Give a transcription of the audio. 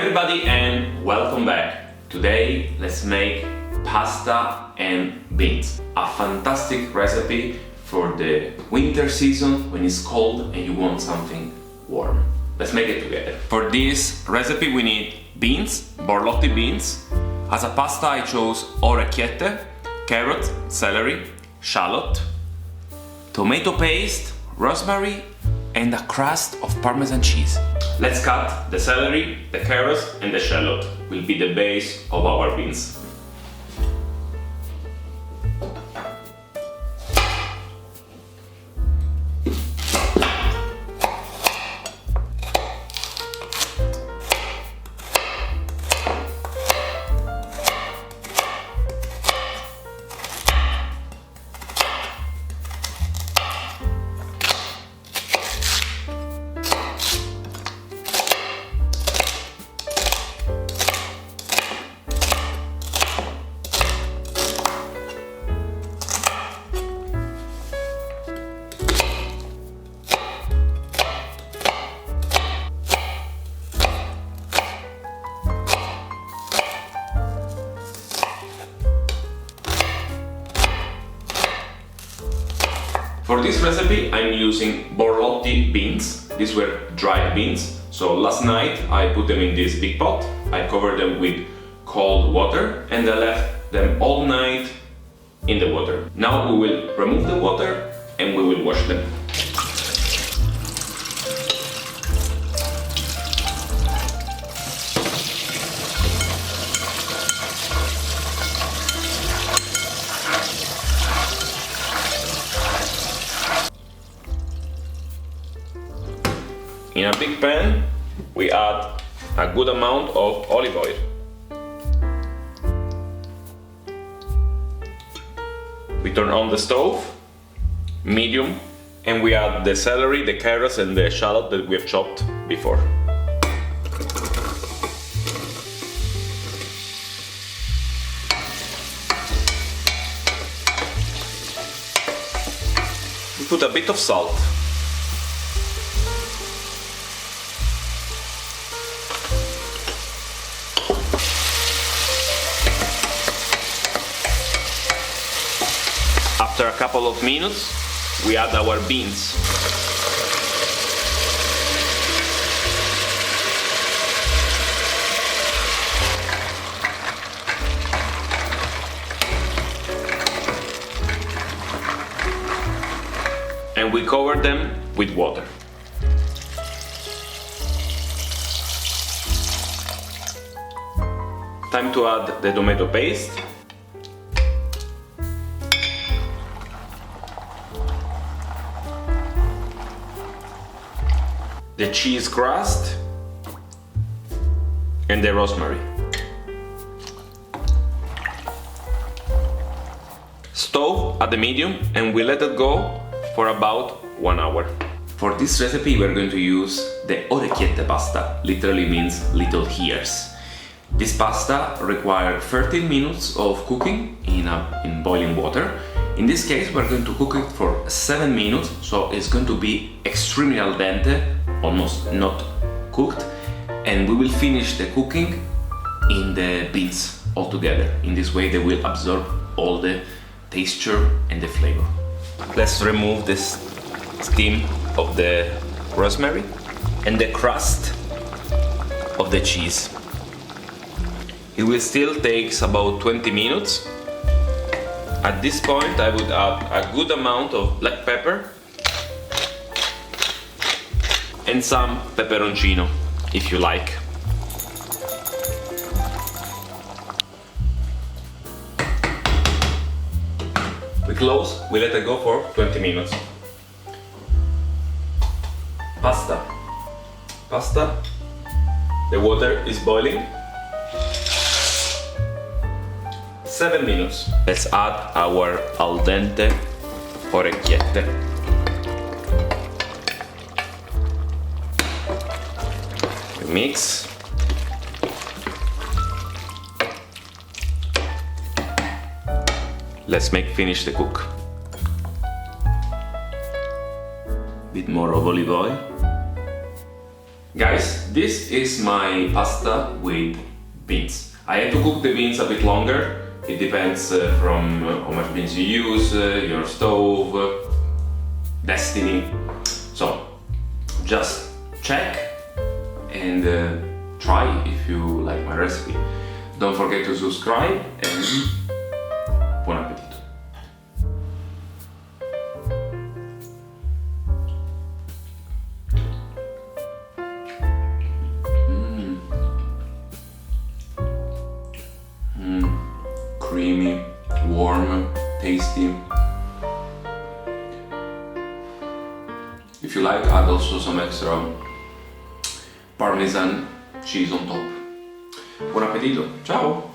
everybody and welcome back. Today let's make pasta and beans. A fantastic recipe for the winter season when it's cold and you want something warm. Let's make it together. For this recipe we need beans, Borlotti beans. As a pasta I chose orecchiette, carrot, celery, shallot, tomato paste, rosemary and a crust of Parmesan cheese. Let's cut the celery, the carrots and the shallot. Will be the base of our beans. For this recipe I'm using Borlotti beans. These were dried beans. So last night I put them in this big pot. I covered them with cold water and I left them all night in the water. Now we will remove the water and we will wash them. In a big pan, we add a good amount of olive oil. We turn on the stove, medium, and we add the celery, the carrots and the shallot that we have chopped before. We put a bit of salt. After a couple of minutes, we add our beans. And we cover them with water. Time to add the tomato paste. The cheese crust and the rosemary. Stove at the medium and we let it go for about 1 hour. For this recipe we're going to use the Orecchiette Pasta, literally means little ears. This pasta requires 13 minutes of cooking in boiling water. In this case we're going to cook it for 7 minutes, so it's going to be extremely al dente, almost not cooked, and we will finish the cooking in the beans altogether. In this way they will absorb all the texture and the flavor. Let's remove this steam of the rosemary and the crust of the cheese. It will still take about 20 minutes. At this point I would add a good amount of black pepper and some peperoncino, if you like. We close, we let it go for 20 minutes. Pasta. The water is boiling. 7 minutes. Let's add our al dente orecchiette. Mix. Let's finish the cook. Bit more of olive oil. Guys, this is my pasta with beans. I had to cook the beans a bit longer. It depends from how much beans you use, your stove, destiny. So just check and try if you like my recipe. Don't forget to subscribe and buon appetito. Creamy, warm, tasty. If you like, add also some extra Parmesan cheese on top. Buon appetito, ciao!